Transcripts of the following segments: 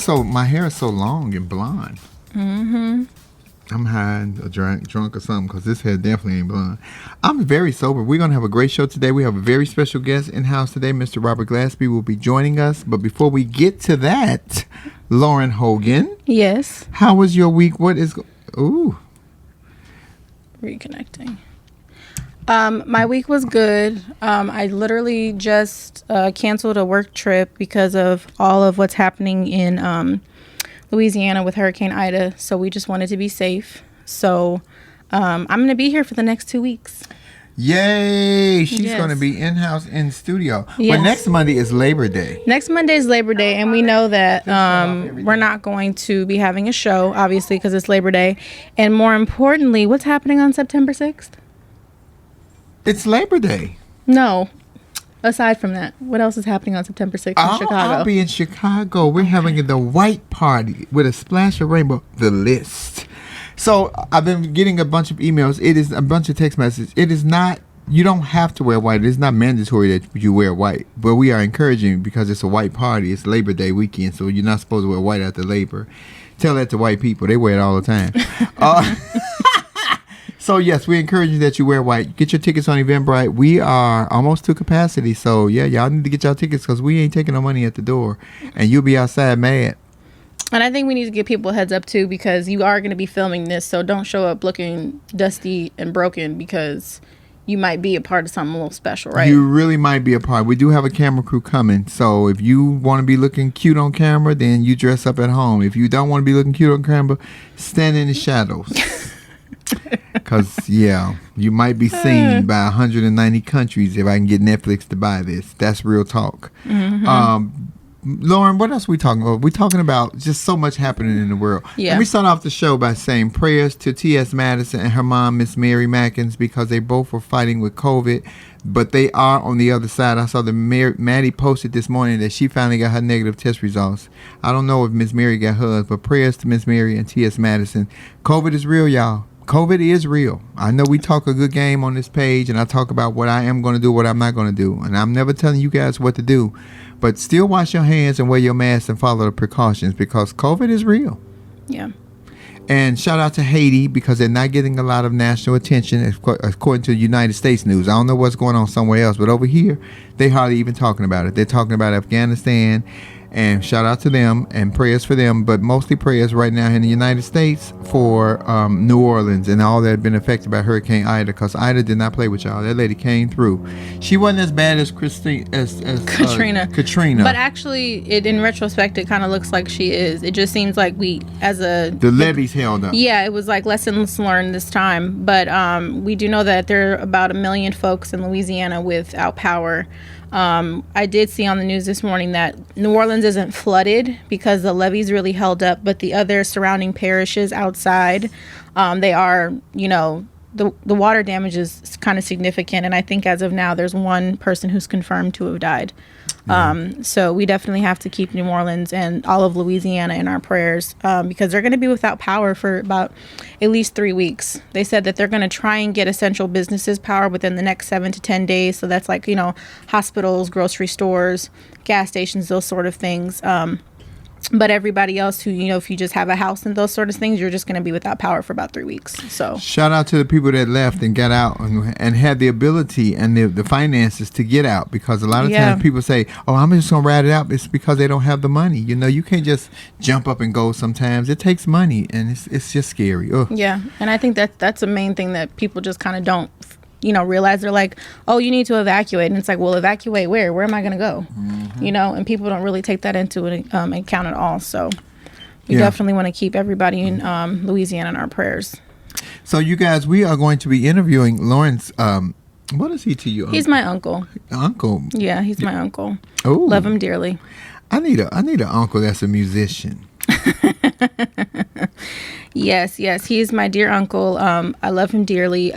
my hair is so long and blonde. Mm-hmm. I'm high or drunk or something because this hair definitely ain't blonde. I'm very sober. We're going to have a great show today. We have a very special guest in-house today. Mr. Robert Glasper will be joining us. But before we get to that, Lauren Hogan. Yes. How was your week? What is... Ooh. Reconnecting. My week was good. I literally just canceled a work trip because of all of what's happening in Louisiana with Hurricane Ida. So we just wanted to be safe. So I'm going to be here for the next 2 weeks. Yay! She's going to be in-house in studio. Yes. But next Monday is Labor Day. Next Monday is Labor Day, and we know that we're not going to be having a show, obviously, because it's Labor Day. And more importantly, what's happening on September 6th? It's Labor Day. No. Aside from that, what else is happening on September 6th in Chicago? I'll be in Chicago. We're having the white party with a splash of rainbow. The list. So I've been getting a bunch of emails. It is a bunch of text messages. It is not, you don't have to wear white. It's not mandatory that you wear white. But we are encouraging because it's a white party. It's Labor Day weekend. So you're not supposed to wear white after Labor. Tell that to white people. They wear it all the time. So, yes, we encourage you that you wear white. Get your tickets on Eventbrite. We are almost to capacity. So, yeah, y'all need to get y'all tickets because we ain't taking no money at the door. And you'll be outside mad. And I think we need to give people a heads up, too, because you are going to be filming this. So don't show up looking dusty and broken because you might be a part of something a little special, right? You really might be a part. We do have a camera crew coming. So if you want to be looking cute on camera, then you dress up at home. If you don't want to be looking cute on camera, stand in the shadows. Because, yeah, you might be seen by 190 countries if I can get Netflix to buy this. That's real talk. Mm-hmm. Lauren, what else are we talking about? We're talking about just so much happening in the world. Yeah. Let me start off the show by saying prayers to T.S. Madison and her mom, Miss Mary Mackins, because they both were fighting with COVID, but they are on the other side. I saw that Maddie posted this morning that she finally got her negative test results. I don't know if Miss Mary got hers, but prayers to Miss Mary and T.S. Madison. COVID is real, y'all. COVID is real. I know we talk a good game on this page, and I talk about what I am going to do, what I'm not going to do. And I'm never telling you guys what to do. But still wash your hands and wear your mask and follow the precautions because COVID is real. Yeah. And shout out to Haiti because they're not getting a lot of national attention according to United States news. I don't know what's going on somewhere else, but over here, they hardly even talking about it. They're talking about Afghanistan. And shout out to them and prayers for them, but mostly prayers right now in the United States for New Orleans and all that have been affected by Hurricane Ida, because Ida did not play with y'all. That lady came through. She wasn't as bad as Katrina. But actually, in retrospect, it kind of looks like she is. It just seems like the levees held up. Yeah, it was like lessons learned this time. But we do know that there are about 1 million folks in Louisiana without power. I did see on the news this morning that New Orleans isn't flooded because the levees really held up, but the other surrounding parishes outside, they are, the water damage is kind of significant. And I think as of now, there's one person who's confirmed to have died. So we definitely have to keep New Orleans and all of Louisiana in our prayers because they're going to be without power for about at least 3 weeks. They said that they're going to try and get essential businesses power within the next 7 to 10 days. So that's like, hospitals, grocery stores, gas stations, those sort of things. But everybody else who, if you just have a house and those sort of things, you're just going to be without power for about 3 weeks. So shout out to the people that left and got out and had the ability and the finances to get out, because a lot of times people say, oh, I'm just going to ride it out. It's because they don't have the money. You can't just jump up and go sometimes. It takes money, and it's just scary. Ugh. Yeah, and I think that's the main thing that people just kind of don't realize. They're like, oh, you need to evacuate. And it's like, well, evacuate where? Where am I going to go? Mm-hmm. And people don't really take that into account at all. So we definitely want to keep everybody in Louisiana in our prayers. So you guys, we are going to be interviewing Lawrence. What is he to you? He's my uncle. Uncle? Yeah, he's my uncle. Oh, love him dearly. I need an uncle that's a musician. Yes, he's my dear uncle. I love him dearly.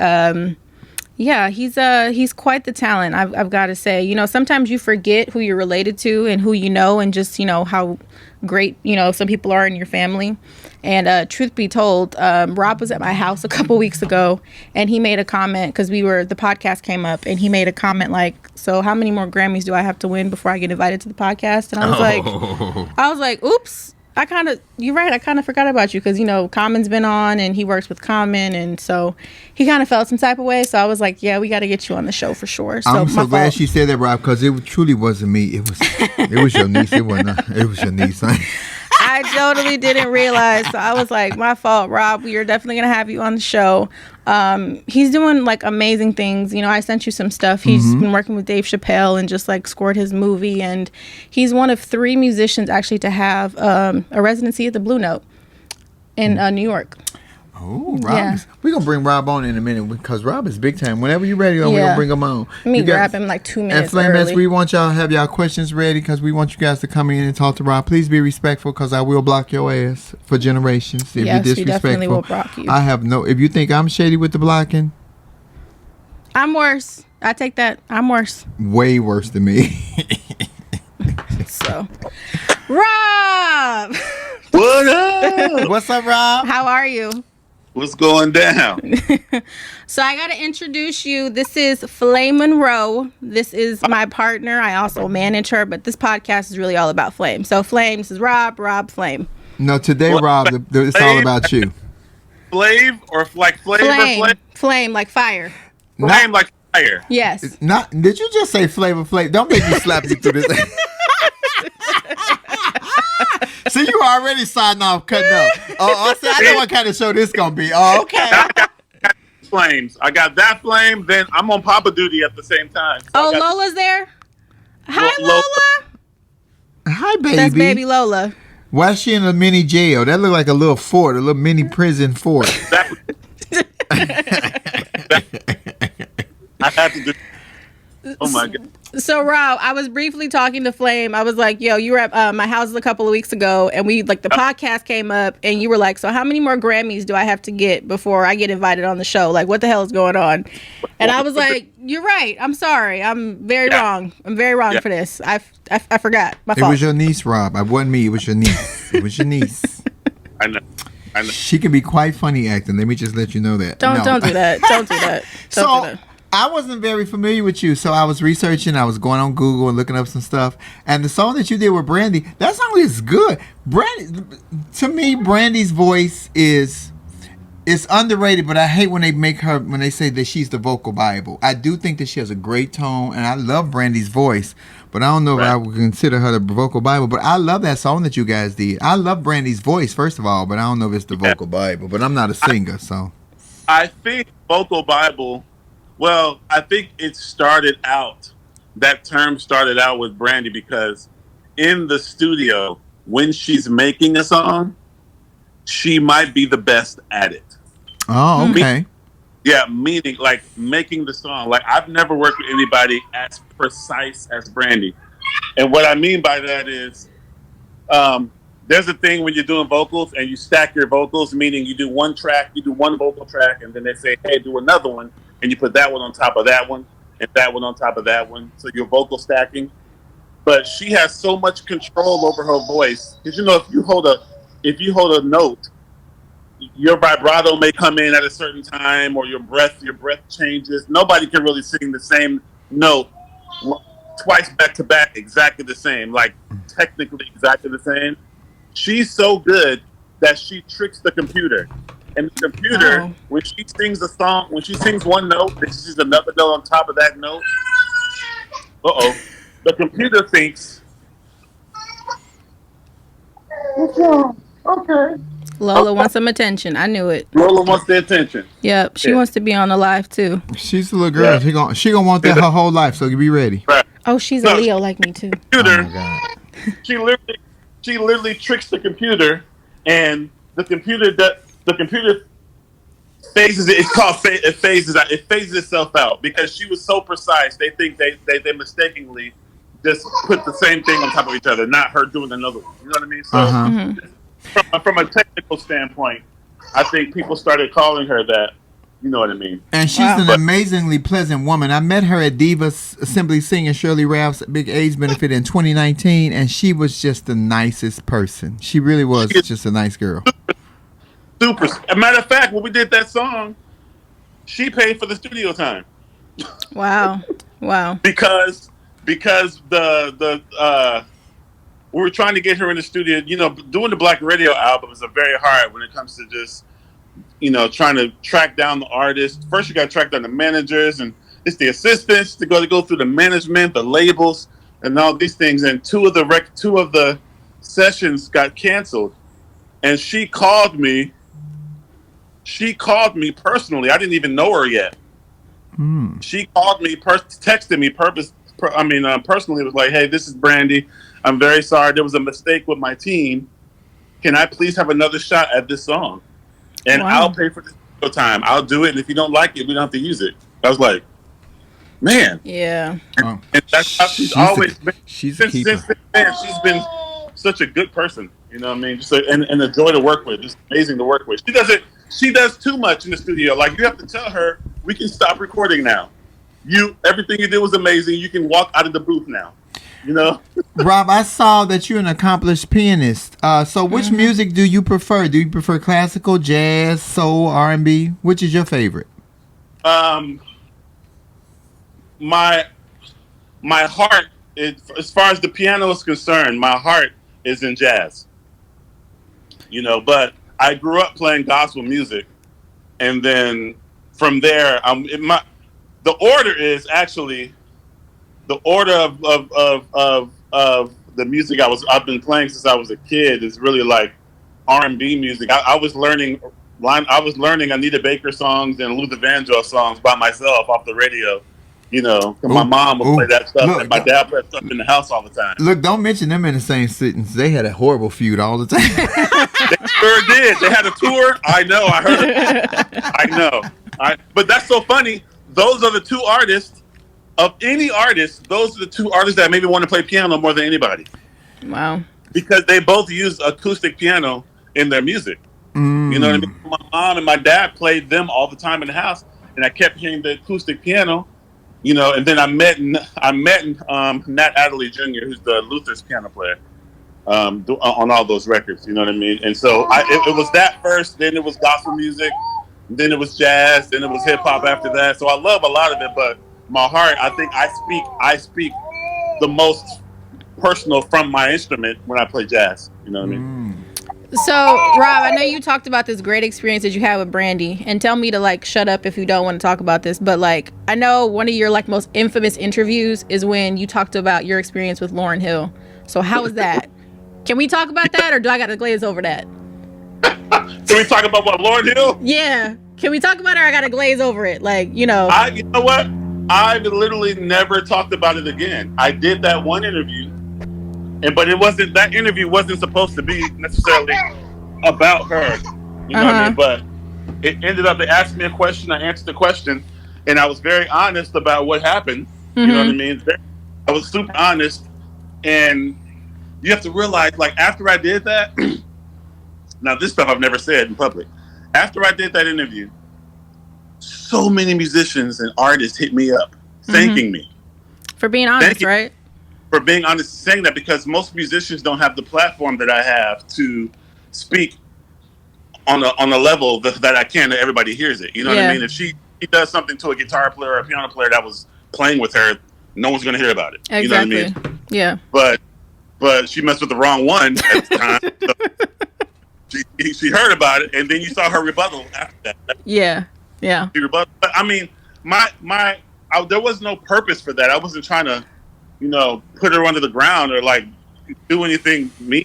Yeah, he's quite the talent, I've got to say. Sometimes you forget who you're related to and who and just, how great, some people are in your family. And truth be told, Rob was at my house a couple weeks ago, and he made a comment because the podcast came up, and he made a comment like, so how many more Grammys do I have to win before I get invited to the podcast? And I was like, oops. You're right. I kind of forgot about you because, Common's been on and he works with Common. And so he kind of felt some type of way. So I was like, yeah, we got to get you on the show for sure. So I'm so glad she said that, Rob, because it truly wasn't me. It was your niece. It was your niece. I totally didn't realize. So I was like, my fault, Rob. We are definitely going to have you on the show. He's doing like amazing things. I sent you some stuff. He's been working with Dave Chappelle and just like scored his movie. And he's one of 3 musicians actually to have a residency at the Blue Note in New York. Oh, Rob. We're going to bring Rob on in a minute because Rob is big time. Whenever you're ready, we're going to bring him on. Let me grab him like 2 minutes and early. we want y'all to have y'all questions ready because we want you guys to come in and talk to Rob. Please be respectful because I will block your ass for generations if you're disrespectful. We definitely will block you. If you think I'm shady with the blocking. I'm worse. I take that. I'm worse. Way worse than me. So, Rob! What up? What's up, Rob? How are you? What's going down? So I got to introduce you. This is Flame Monroe. This is my partner. I also manage her, but this podcast is really all about Flame. So Flame, this is Rob, Flame. No, today, Rob, it's all about you. Flave or like flavor? Flame, like fire. Flame like fire. Yes. Did you just say Flavor Flav? Don't make me slap you through this. See, you already signed off, cutting up. I know what kind of show this gonna be. Oh, okay. I got flames. I got that flame. Then I'm on Papa duty at the same time. So Lola's there. Hi, Lola. Hi, baby. That's baby Lola. Why is she in a mini jail? That looked like a little fort, a little mini prison fort. I have to do. Oh my God. So Rob, I was briefly talking to Flame. I was like, yo, you were at my house a couple of weeks ago and the podcast came up and you were like, so how many more Grammys do I have to get before I get invited on the show? Like, what the hell is going on? And I was like, you're right. I'm sorry. I'm very wrong. I'm very wrong for this. I forgot. My fault. It was your niece, Rob. It wasn't me. It was your niece. It was your niece. I know. She can be quite funny acting. Let me just let you know that. Don't do that. Don't do that. Don't do that. I wasn't very familiar with you, so I was researching. I was going on Google and looking up some stuff. And the song that you did with Brandy, that song is good. To me, Brandy's voice is underrated, but I hate when they say that she's the vocal Bible. I do think that she has a great tone, and I love Brandy's voice, but I don't know if I would consider her the vocal Bible. But I love that song that you guys did. I love Brandy's voice, first of all, but I don't know if it's the vocal Bible. But I'm not a singer, so. I think vocal Bible. Well, I think that term started out with Brandy because in the studio, when she's making a song, she might be the best at it. Oh, okay. Meaning like making the song. Like I've never worked with anybody as precise as Brandy. And what I mean by that is there's a thing when you're doing vocals and you stack your vocals, meaning you do one track, you do one vocal track, and then they say, hey, do another one. And you put that one on top of that one, and that one on top of that one. So you're vocal stacking. But she has so much control over her voice. Because if you hold a note, your vibrato may come in at a certain time, or your breath changes. Nobody can really sing the same note twice back to back, exactly the same, like technically exactly the same. She's so good that she tricks the computer. And the computer, when she sings a song, when she sings one note, then she sings another note on top of that note. The computer thinks. Okay. Lola wants some attention. I knew it. Lola wants the attention. Yep, she wants to be on the live too. She's a little girl. Yeah. She gonna want that her whole life. So you be ready. Right. Oh, she's a Leo like me too. Computer, oh my God. She literally tricks the computer, and the computer phases it. It's called it phases out. It phases itself out because she was so precise. They think they mistakenly just put the same thing on top of each other, not her doing another one. You know what I mean? So from a technical standpoint, I think people started calling her that. You know what I mean? And she's an amazingly pleasant woman. I met her at Divas Assembly singing Shirley Ralph's Big AIDS benefit in 2019, and she was just the nicest person. She really was just a nice girl. Super. As a matter of fact, when we did that song, she paid for the studio time. Wow. Because we were trying to get her in the studio. You know, doing the Black Radio album is a very hard when it comes to just, you know, trying to track down the artists. First, you got to track down the managers, and it's the assistants to go through the management, the labels, and all these things. And two of the sessions got canceled, and she called me. She called me personally. I didn't even know her yet. She called me, texted me personally. It was like, "Hey, this is Brandy. I'm very sorry. There was a mistake with my team. Can I please have another shot at this song? And I'll pay for the time. I'll do it. And if you don't like it, we don't have to use it." I was like, man. Yeah. And that's how she's always been. She's a keeper. Since then, she's been such a good person. You know what I mean? Just and a joy to work with. Just amazing to work with. She does too much in the studio. Like, you have to tell her, we can stop recording now. Everything you did was amazing. You can walk out of the booth now. You know? Rob, I saw that you're an accomplished pianist. So which music do you prefer? Do you prefer classical, jazz, soul, R&B? Which is your favorite? My heart, as far as the piano is concerned, my heart is in jazz. You know, but I grew up playing gospel music, and then from there, the order is actually the order of the music I've been playing since I was a kid is really like R&B music. I was learning Anita Baker songs and Luther Vandross songs by myself off the radio. You know, my mom would play that stuff, and my dad played stuff in the house all the time. Look, don't mention them in the same sentence. They had a horrible feud all the time. They sure did. They had a tour. I know. I heard it. I know. But that's so funny. Those are the two artists of any artist. Those are the two artists that made me want to play piano more than anybody. Wow. Because they both use acoustic piano in their music. You know what I mean? My mom and my dad played them all the time in the house, and I kept hearing the acoustic piano. You know, and then I met Nat Adderley Jr., who's the Luther's piano player, on all those records. You know what I mean? And so it was that first, then it was gospel music, then it was jazz, then it was hip hop after that. So I love a lot of it, but my heart, I think I speak the most personal from my instrument when I play jazz. You know what I mean? So, Rob, I know you talked about this great experience that you had with Brandy, and tell me to like shut up if you don't want to talk about this, but like I know one of your like most infamous interviews is when you talked about your experience with Lauryn Hill. So how was that? Can we talk about that, or do I got to glaze over that? Can we talk about what, Lauryn Hill? Yeah. Can we talk about it, or I got to glaze over it? Like, you know. You know what? I've literally never talked about it again. I did that one interview. But that interview wasn't supposed to be necessarily about her. You know what I mean? But it ended up, they asked me a question, I answered the question, and I was very honest about what happened. You know what I mean? I was super honest, and you have to realize, like, after I did that, now this stuff I've never said in public. After I did that interview, so many musicians and artists hit me up, thanking me. For being honest, right? For being honest, saying that, because most musicians don't have the platform that I have to speak on a level that I can, that everybody hears it. You know what I mean? If she does something to a guitar player or a piano player that was playing with her, no one's going to hear about it. Exactly. You know what I mean? Yeah. But she messed with the wrong one at the time. So she heard about it, and then you saw her rebuttal after that. Yeah. Yeah. She rebuttal. But I mean, there was no purpose for that. I wasn't trying to, you know, put her under the ground or like do anything mean.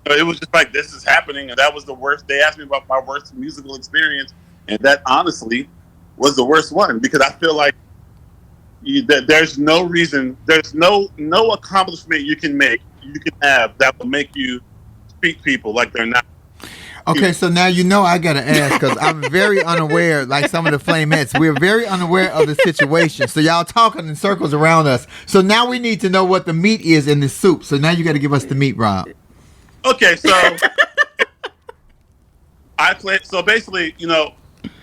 It was just like, this is happening, and that was the worst. They asked me about my worst musical experience, and that honestly was the worst one, because I feel like there's no reason, there's no accomplishment you can have that will make you treat people like they're not. Okay, so now you know I gotta ask, because I'm very unaware, like some of the Flamettes. We're very unaware of the situation. So y'all talking in circles around us. So now we need to know what the meat is in this soup. So now you got to give us the meat, Rob. Okay, so so basically, you know,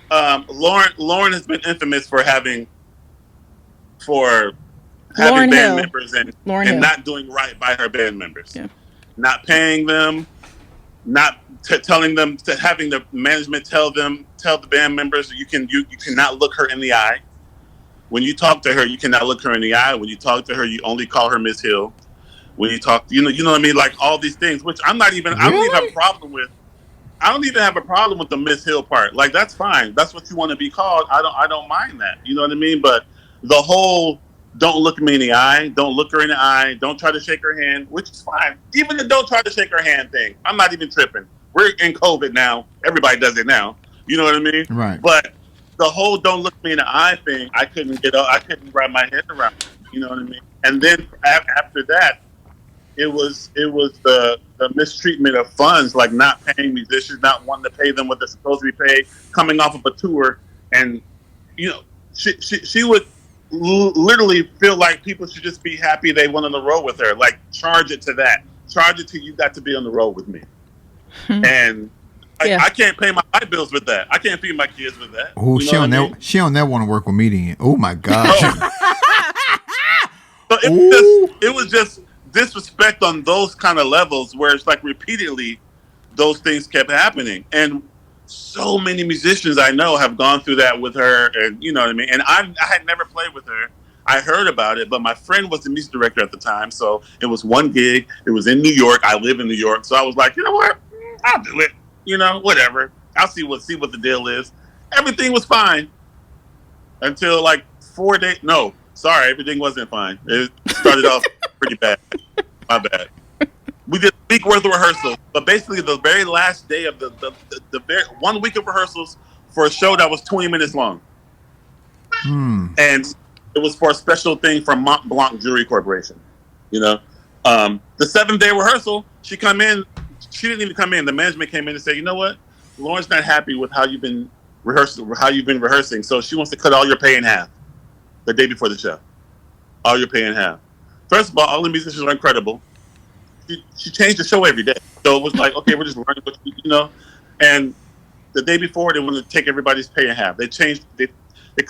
Lauryn has been infamous for having Lauryn band Hill. members and not doing right by her band members. Yeah. Not paying them, not telling them, having the management tell the band members you cannot look her in the eye. When you talk to her, you cannot look her in the eye. When you talk to her, you only call her Miss Hill. when you talk, you know what I mean, like all these things, which I'm not even. I don't even have a problem with. I don't even have a problem with the Miss Hill part. Like that's fine. That's what you want to be called. I don't mind that. You know what I mean? But the whole don't look me in the eye, don't look her in the eye, don't try to shake her hand, which is fine. Even the don't try to shake her hand thing, I'm not even tripping. We're in COVID now. Everybody does it now. You know what I mean? Right. But the whole don't look me in the eye thing, I couldn't wrap my head around. You know what I mean? And then after that, it was the mistreatment of funds, like not paying musicians, not wanting to pay them what they're supposed to be paid, coming off of a tour, and she would literally feel like people should just be happy they went on the road with her. Like charge it to that, charge it to you got to be on the road with me, and I can't pay my light bills with that. I can't feed my kids with that. Oh, she don't never want to work with me then. Oh my gosh. So it was just disrespect on those kind of levels where it's like repeatedly those things kept happening, and so many musicians I know have gone through that with her, and you know what I mean. And I had never played with her. I heard about it, but my friend was the music director at the time, so it was one gig. It was in New York. I live in New York, so I was like, you know what, I'll do it. You know, whatever. I'll see what the deal is. Everything was fine until like 4 days. No, sorry, everything wasn't fine. It started off pretty bad. My bad. We did a week worth of rehearsals, but basically the very last day of the very 1 week of rehearsals for a show that was 20 minutes long. And it was for a special thing from Mont Blanc Jewelry Corporation. You know, the 7th day rehearsal, she come in. She didn't even come in. The management came in and said, "You know what? Lauren's not happy with how you've been rehearsing. So she wants to cut all your pay in half the day before the show. All your pay in half." First of all the musicians are incredible. She changed the show every day. So it was like, okay, we're just running with you know. And the day before, they wanted to take everybody's pay in half. They cut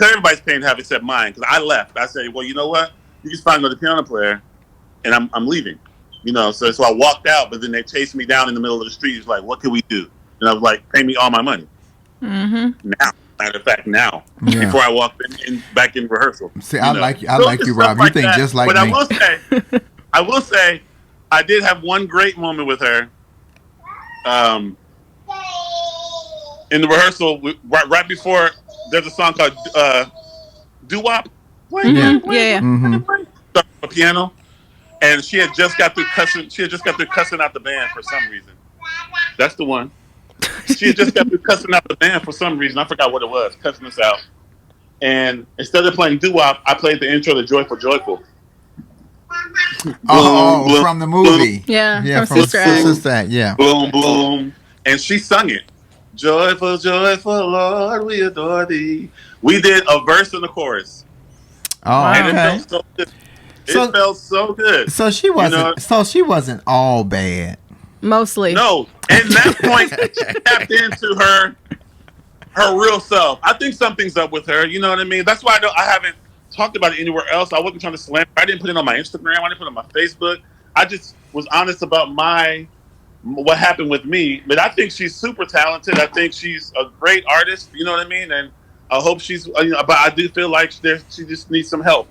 everybody's pay in half except mine, because I left. I said, well, you know what? You can find another piano player, and I'm leaving. You know, so I walked out, but then they chased me down in the middle of the street. It's like, what can we do? And I was like, pay me all my money. Mm-hmm. Now. Matter of fact, now, before I walked back in rehearsal. See, I like you, Rob. You think just like but me. But I will say, I did have one great moment with her. In the rehearsal, right before, there's a song called Doo-Wop. A piano, and she had just got through cussing. She had just got through cussing out the band for some reason. That's the one. She had just got through cussing out the band for some reason. I forgot what it was. Cussing us out. And instead of playing doo-wop, I played the intro to Joyful Joyful. Boom, from the movie. Boom. Yeah, from Sister Act. Yeah. Boom, boom. And she sung it. Joyful, joyful, Lord, we adore thee. We did a verse and a chorus. Oh, and okay. it felt so good. It felt so good. So she wasn't. You know? So she wasn't all bad. Mostly. No. And that point, she tapped into her real self. I think something's up with her. You know what I mean? That's why I haven't talked about it anywhere else. I wasn't trying to slam her. I didn't put it on my Instagram. I didn't put it on my Facebook. I just was honest about what happened with me. But I think she's super talented. I think she's a great artist. You know what I mean? And I hope she's. But I do feel like she just needs some help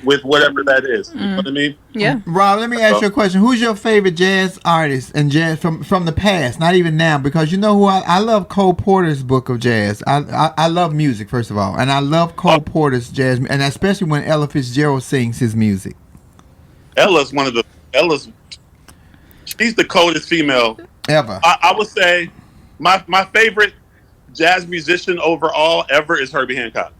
with whatever that is. You know what I mean? Yeah. Rob, let me ask you a question. Who's your favorite jazz artist and jazz from the past, not even now? Because you know who I love Cole Porter's book of jazz. I love music, first of all. And I love Cole Porter's jazz, and especially when Ella Fitzgerald sings his music. Ella's she's the coldest female ever. I would say my favorite jazz musician overall ever is Herbie Hancock.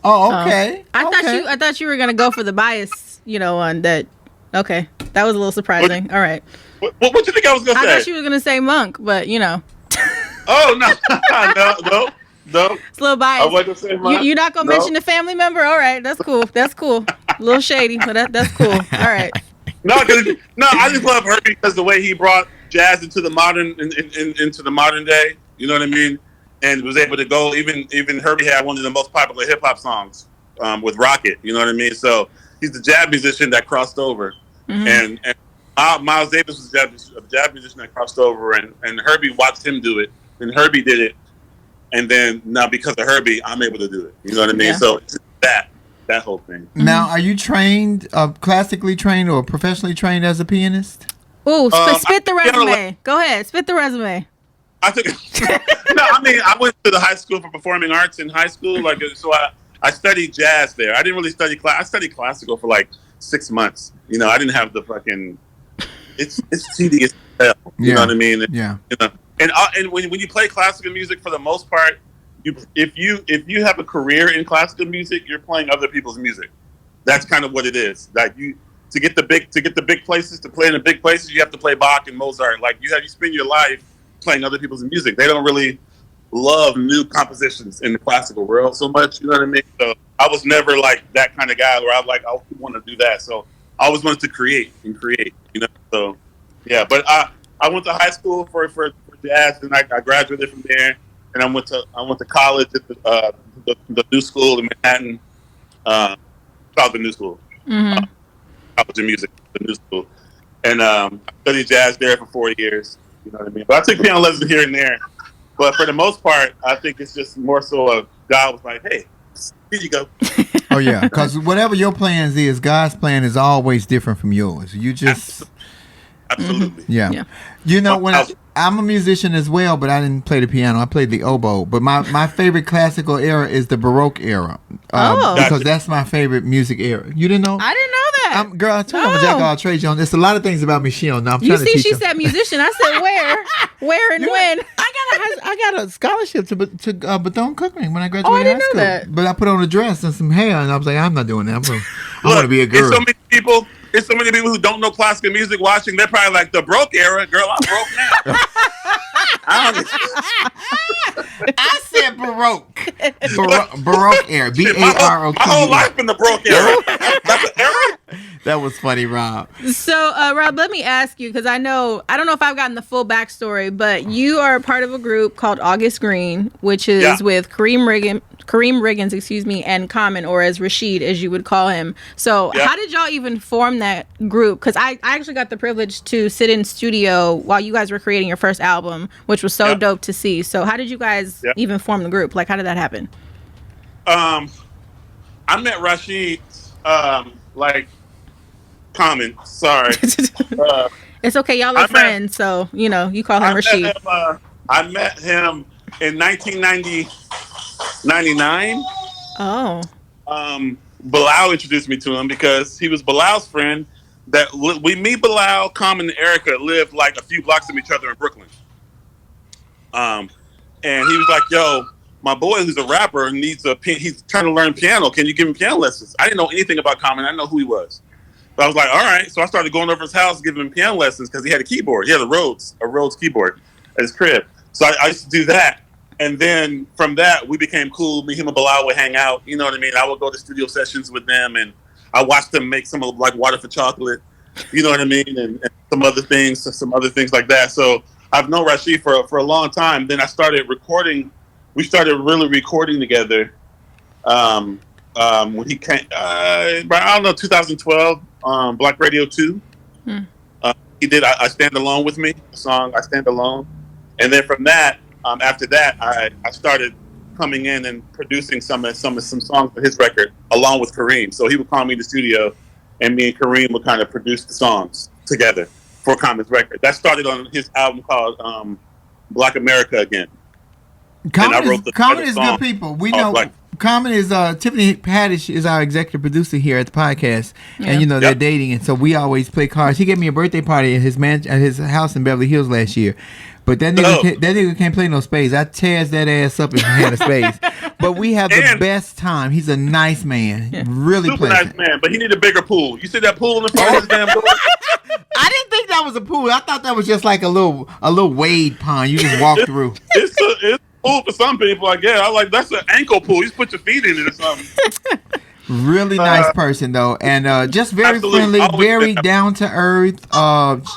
Oh, okay. I thought you were gonna go for the bias, on that. Okay, that was a little surprising. All right. What you think I was gonna say? I thought you were gonna say Monk, but Oh no. It's a little biased. I wasn't saying Monk. You're not gonna mention the family member. All right, that's cool. A little shady, but that's cool. All right. No, I just love Herbie because the way he brought jazz into the modern day. You know what I mean? And was able to go. Even Herbie had one of the most popular hip hop songs with Rocket. You know what I mean? So he's the jazz musician that crossed over, and Miles Davis was a jazz musician that crossed over, and Herbie watched him do it, and Herbie did it, and then now because of Herbie, I'm able to do it. You know what I mean? Yeah. So it's that. that whole thing. Now, are you trained, classically trained or professionally trained as a pianist? Ooh, spit the resume. Go ahead, spit the resume. I took no. I mean, I went to the high school for performing arts in high school. Like, so I studied jazz there. I didn't really study I studied classical for like 6 months. You know, I didn't have the fucking. It's tedious as hell. You know what I mean? Yeah. You know, and when you play classical music, for the most part, if you have a career in classical music, you're playing other people's music. That's kind of what it is. Like to get the big places, to play in the big places, you have to play Bach and Mozart. Like you spend your life playing other people's music. They don't really love new compositions in the classical world so much. You know what I mean? So I was never like that kind of guy where I want to do that. So I always wanted to create. You know. So yeah, but I went to high school for jazz, and I graduated from there, and I went to college at the New School in Manhattan, called the New School, College of Music, the New School, and I studied jazz there for 4 years. You know what I mean? But I took piano lessons here and there, but for the most part, I think it's just more so God was like, "Hey, here you go." Oh yeah, because whatever your plans is, God's plan is always different from yours. You just absolutely. Yeah. You know, when I'm a musician as well, but I didn't play the piano. I played the oboe. But my favorite classical era is the Baroque era. Because that's my favorite music era. You didn't know? I didn't know that. Girl, I told you I'm a jack of all trades, John. There's a lot of things about me she don't know. I'm trying to teach she her. said musician. I said where and when. I got a scholarship to Bethune-Cookman when I graduated high didn't school. know that. But I put on a dress and some hair, and I was like, I'm not doing that. I'm going to be a girl. There's so many people who don't know classical music watching. They're probably like, the Baroque era. Girl, I'm broke now. I said Baroque. Baroque era. B-A-R-O-Q. My whole life in the Baroque era. That's an era? That was funny, Rob. So, Rob, let me ask you, because I don't know if I've gotten the full backstory, but you are a part of a group called August Green, which is with Kareem Riggins, and Common, or as Rashid, as you would call him. So how did y'all even form that group? Because I actually got the privilege to sit in studio while you guys were creating your first album, which was so dope to see. So how did you guys even form the group? Like, how did that happen? I met Rashid, Common. Sorry. It's okay. Y'all are friends, so, you know, you call him Rashid. I met him in 1999. Oh. Bilal introduced me to him because he was Bilal's friend. Me, Bilal, Common, and Erica lived like a few blocks from each other in Brooklyn. And he was like, "Yo, my boy who's a rapper he's trying to learn piano. Can you give him piano lessons?" I didn't know anything about Common. I didn't know who he was. So I was like, all right. So I started going over his house, giving him piano lessons because he had a keyboard. He had a Rhodes keyboard at his crib. So I used to do that. And then from that, we became cool. Me, him, and Bilal would hang out. You know what I mean? I would go to studio sessions with them, and I watched them make some of like Water for Chocolate. You know what I mean? And some other things like that. So I've known Rashid for a long time. Then I started recording. We started really recording together. When he came, I don't know, 2012, Black Radio 2. He did I Stand Alone with Me, the song I Stand Alone. And then from that, after that, I started coming in and producing some songs for his record along with Kareem. So he would call me in the studio, and me and Kareem would kind of produce the songs together for Common's record. That started on his album called Black America Again. Common is good people. We know Common is Tiffany Haddish is our executive producer here at the podcast, and you know they're dating, and so we always play cards. He gave me a birthday party at his house in Beverly Hills last year, but that nigga can't play no spades. I tears that ass up if he had a spades. But we have the best time. He's a nice man, really super pleasant. nice man. But he need a bigger pool. You see that pool in the front of his damn door? I didn't think that was a pool. I thought that was just like a little wade pond. You just walk through. It's pool for some people, I guess. I like that's an ankle pool. You just put your feet in it or something. Really nice person though, and just very friendly, very down to earth.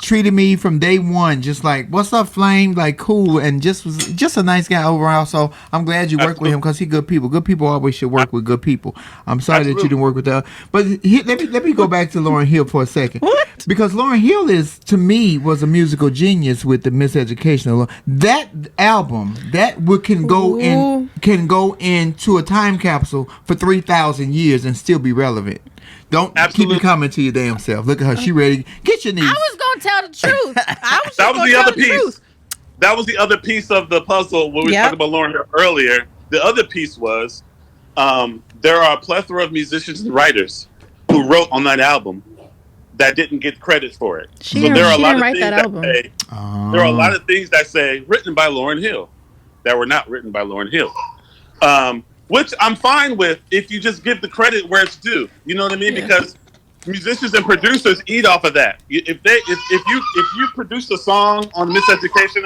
Treated me from day one just like, "What's up, Flame?" Like cool, and just was just a nice guy overall. So I'm glad you worked with him because he good people. Good people always should work with good people. I'm sorry that you didn't work with her, but let me go back to Lauryn Hill for a second. What? Because Lauryn Hill to me was a musical genius with the Miseducation. That album can go into a time capsule for 3,000 years. years and still be relevant. Don't Absolutely. keep you coming to your damn self. Look at her. She ready. Get your knees. I was gonna tell the truth. That was the other piece. That was the other piece of the puzzle when we talked about Lauryn Hill earlier. The other piece was there are a plethora of musicians and writers who wrote on that album that didn't get credit for it. There are a lot of things there are a lot of things that say written by Lauryn Hill that were not written by Lauryn Hill. Which I'm fine with if you just give the credit where it's due. You know what I mean? Yeah. Because musicians and producers eat off of that. If you produce a song on the Miseducation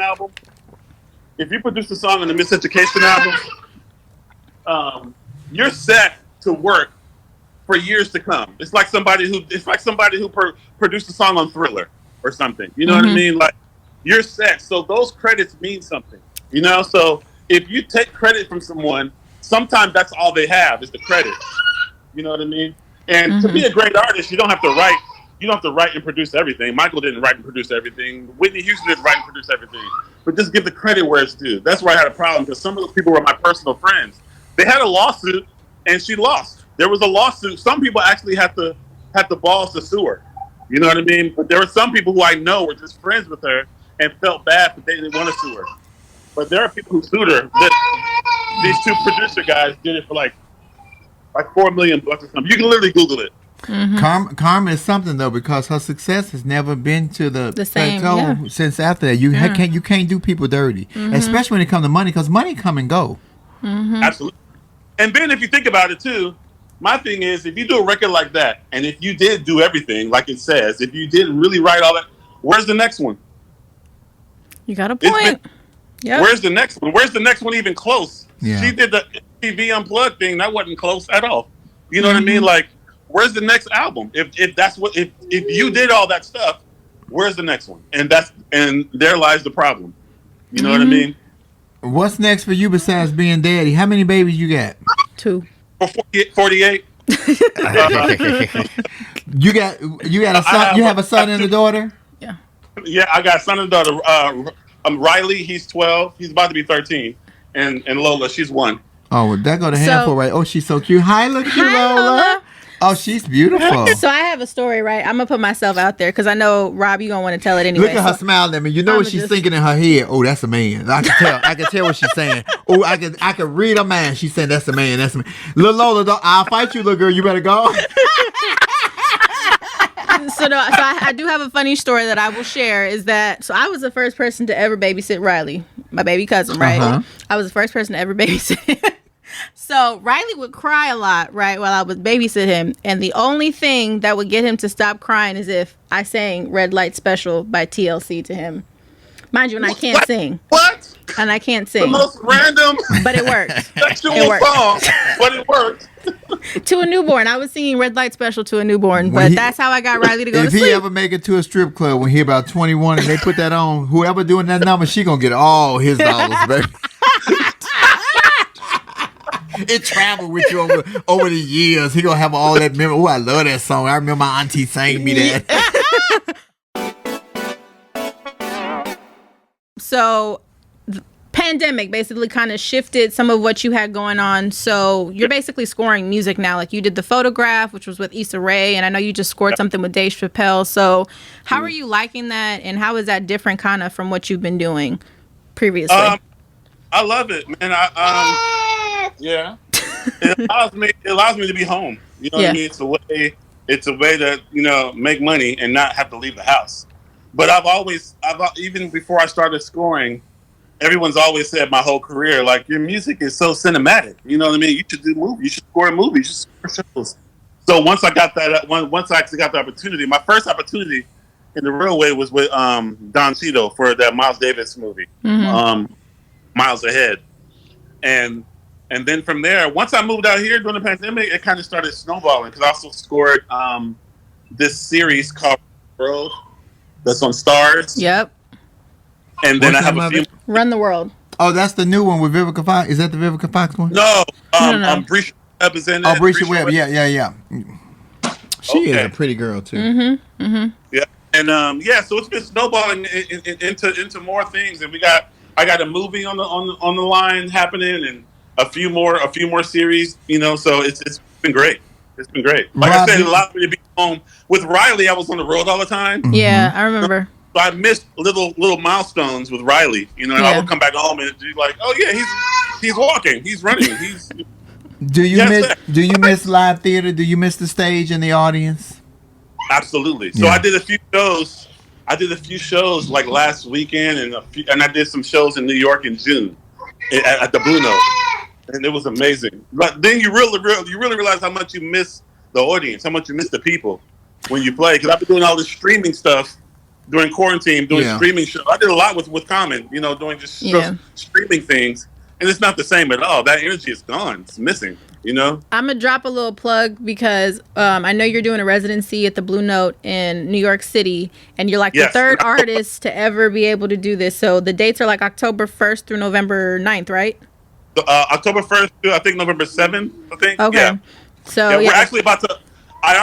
album, you're set to work for years to come. It's like somebody who produced a song on Thriller or something. You know what I mean? Like, you're set. So those credits mean something. You know? So if you take credit from someone, sometimes that's all they have is the credit. You know what I mean? And to be a great artist, you don't have to write. You don't have to write and produce everything. Michael didn't write and produce everything. Whitney Houston didn't write and produce everything. But just give the credit where it's due. That's where I had a problem, because some of those people were my personal friends. They had a lawsuit, and she lost. There was a lawsuit. Some people actually had the balls to sue her. You know what I mean? But there were some people who I know were just friends with her and felt bad that they didn't want to sue her. But there are people who sued her. These two producer guys did it for like $4 million or something. You can literally Google it. Karma is something though, because her success has never been to the same plateau since after that. You can't do people dirty, especially when it comes to money, because money come and go. Absolutely. And then if you think about it too, my thing is, if you do a record like that, and if you did do everything like it says, if you did really write all that, where's the next one? You got a point. Where's the next one? Where's the next one even close? Yeah. She did the TV Unplugged thing. That wasn't close at all. You know what I mean? Like, where's the next album? If you did all that stuff, where's the next one? And there lies the problem. You know what I mean? What's next for you besides being daddy? How many babies you got? 2. 48. You got a son. You have a son and a daughter. Yeah, I got a son and a daughter. Riley, he's 12. He's about to be 13. And Lola, she's 1. Oh, well, that go to handful, right? Oh, she's so cute. Hi, look at Lola. Oh, she's beautiful. So I have a story, right? I'm gonna put myself out there because I know Rob, you gonna want to tell it anyway. Look at her smiling at me. You know what she's thinking in her head. Oh, that's a man. I can tell. I can tell what she's saying. Oh, I can read her mind. She's saying that's a man. That's a man. Little Lola, I'll fight you, little girl. You better go. So I do have a funny story that I will share. Is that so? I was the first person to ever babysit Riley, my baby cousin, right? I was the first person to ever babysit him. So Riley would cry a lot, right, while I would babysit him. And the only thing that would get him to stop crying is if I sang Red Light Special by TLC to him. Mind you, and I can't sing. What? And I can't sing. The most random. But it worked. Sexual song, but it worked. To a newborn. I was singing Red Light Special to a newborn, but that's how I got Riley to go to sleep. If he ever make it to a strip club when he about 21 and they put that on, whoever doing that number, she gonna get all his dollars, baby. It traveled with you over the years. He gonna have all that memory. Oh, I love that song. I remember my auntie sang me that. So, the pandemic basically kind of shifted some of what you had going on. So you're basically scoring music now. Like you did The Photograph, which was with Issa Rae, and I know you just scored something with Dave Chappelle. So how are you liking that, and how is that different kind of from what you've been doing previously? I love it, man. Yeah. It allows me to be home. You know what I mean? It's a way to, make money and not have to leave the house. But I've even before I started scoring, everyone's always said my whole career, like, your music is so cinematic. You know what I mean? You should do movies. You should score a movie. You should score shows. So once I actually got the opportunity, my first opportunity in the real way was with Don Cheadle for that Miles Davis movie, Miles Ahead. And then from there, once I moved out here during the pandemic, it kind of started snowballing, because I also scored this series called World that's on Stars. Yep. And then I have a few. Run the World. Oh, that's the new one with Vivica Fox. Is that the Vivica Fox one? No. Brisha Webb is in it. Oh, Brisha Webb. Yeah. She is a pretty girl too. Yeah. And so it's been snowballing into more things, and I got a movie on the line happening, and a few more series, so it's been great. It's been great. Like I Rob, said, it allowed me to be home. With Riley, I was on the road all the time. Yeah, I remember. So I missed little milestones with Riley. You know, and I would come back home and be like, oh yeah, he's walking, he's running, he's. Do you miss live theater? Do you miss the stage and the audience? Absolutely. So I did a few shows. Like last weekend, and I did some shows in New York in June at the Blue Note, and it was amazing. But then you really realize how much you miss the audience, how much you miss the people when you play. Because I've been doing all this streaming stuff during quarantine, doing streaming shows. I did a lot with Common, doing just streaming things. And it's not the same at all. That energy is gone. It's missing, I'm going to drop a little plug because I know you're doing a residency at the Blue Note in New York City. And you're like the third artist to ever be able to do this. So the dates are like October 1st through November 9th, right? October 1st through, I think, November 7th, I think. Okay. Yeah. So, we're actually about to... I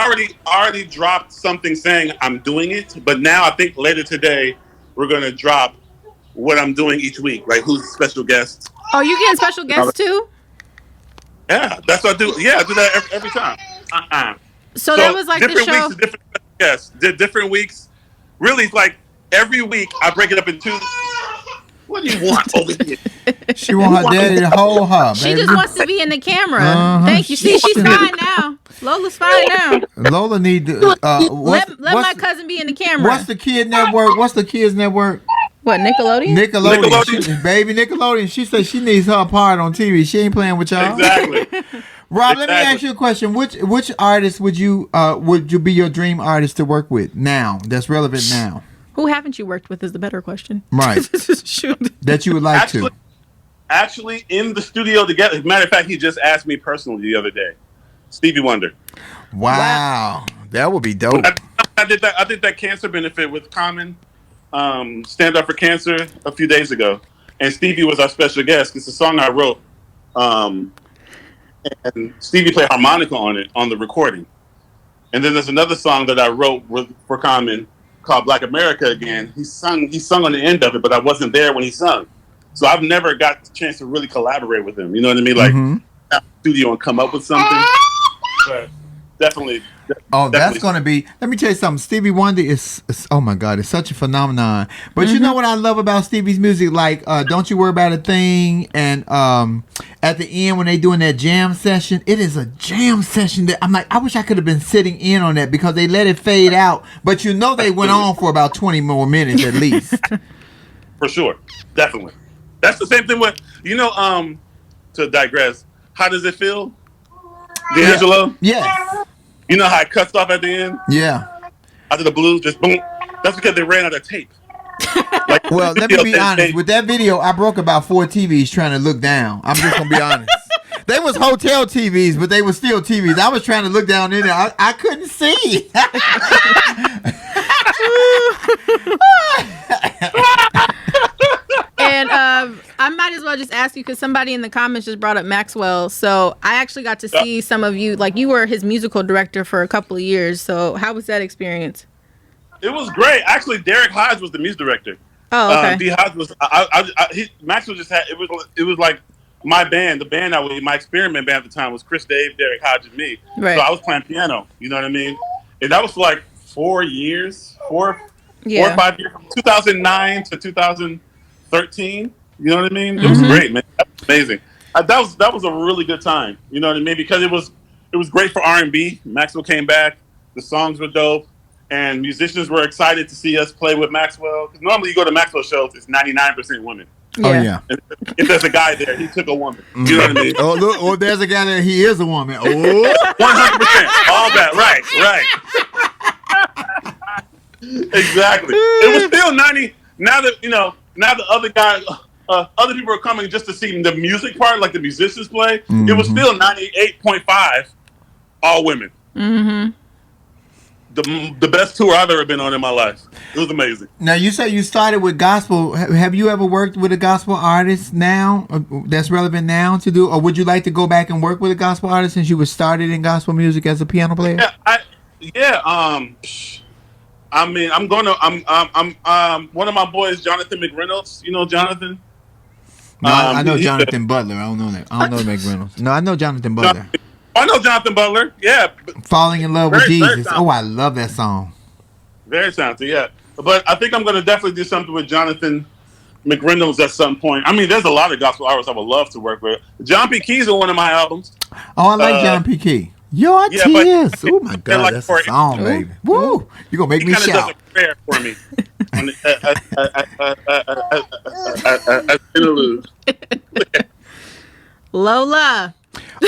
already dropped something saying I'm doing it. But now I think later today, we're going to drop what I'm doing each week. Like who's the special guest. Oh, you getting special guests too? Yeah, that's what I do. Yeah, I do that every time. So that was like the show. Different weeks, different guests. Different weeks. Really, it's like every week I break it up in 2. What do you want over here? She want her daddy to hold her. Baby. She just wants to be in the camera. Thank you. See, she's fine now. Lola's fine now. Lola need to. Let my cousin be in the camera. What's the kid network? What's the kids network? What, Nickelodeon? Nickelodeon. Baby Nickelodeon. She said she needs her part on TV. She ain't playing with y'all. Exactly. Rob, let me ask you a question. Which artist would you be your dream artist to work with now? That's relevant now. Who haven't you worked with is the better question. Right. That you would like to. Actually, in the studio together. As a matter of fact, he just asked me personally the other day. Stevie Wonder. Wow. That would be dope. I did that cancer benefit with Common. Stand Up for Cancer a few days ago, and Stevie was our special guest. It's a song I wrote, and Stevie played harmonica on it on the recording. And then there's another song that I wrote for Common called Black America Again. He sung on the end of it, but I wasn't there when he sung, so I've never got the chance to really collaborate with him. You know what I mean? Like have a studio and come up with something. But definitely. That's going to be... Let me tell you something. Stevie Wonder is... Oh, my God. It's such a phenomenon. But you know what I love about Stevie's music? Like, Don't You Worry About a Thing. And at the end, when they doing that jam session, it is a jam session that I'm like, I wish I could have been sitting in on that because they let it fade out. But they went on for about 20 more minutes at least. For sure. Definitely. That's the same thing with... to digress, How Does It Feel? D'Angelo? Yes. You know how it cuts off at the end? Yeah. After the blues, just boom. That's because they ran out of tape. Well, let me be honest. With that video, I broke about 4 TVs trying to look down. I'm just going to be honest. They was hotel TVs, but they were still TVs. I was trying to look down in there. I couldn't see. And I might as well just ask you because somebody in the comments just brought up Maxwell. So I actually got to see some of you. Like you were his musical director for a couple of years. So how was that experience? It was great. Actually, Derek Hodge was the music director. Oh, okay. D. Hodge was. Maxwell just had. It was like my band, the band my experiment band at the time was Chris Dave, Derek Hodge, and me. Right. So I was playing piano. You know what I mean? And that was for like 4 years, 4 or 5 years, from 2009 to 2013. You know what I mean? It was great, man. That was amazing. That was a really good time. You know what I mean? Because it was great for R&B. Maxwell came back. The songs were dope. And musicians were excited to see us play with Maxwell. Because normally you go to Maxwell shows, it's 99% women. Yeah. Oh, yeah. And if there's a guy there, he took a woman. You know what I mean? Oh, look, there's a guy there, he is a woman. Oh. 100%. All that. Right. Exactly. It was still 90. Now the other guy, other people are coming just to see the music part, like the musicians play. Mm-hmm. It was still 98.5 all women. Mm-hmm. The best tour I've ever been on in my life. It was amazing. Now, you say you started with gospel. Have you ever worked with a gospel artist now that's relevant now to do? Or would you like to go back and work with a gospel artist since you were started in gospel music as a piano player? I mean, I'm one of my boys, Jonathan McReynolds. You know Jonathan? No, I know Jonathan Butler. I don't know that. I don't know McReynolds. No, I know Jonathan Butler. I know Jonathan Butler. Yeah. Falling in Love with Very, very Jesus. talented. Oh, I love that song. Very talented, yeah. But I think I'm going to definitely do something with Jonathan McReynolds at some point. I mean, there's a lot of gospel artists I would love to work with. John P. Key's on one of my albums. Oh, I like John P. Key. Your yeah, tears. but Oh my God, like that's for a song, Ooh. baby. Woo! You gonna make he me kind of does shout. a prayer for me. Interlude. Lola.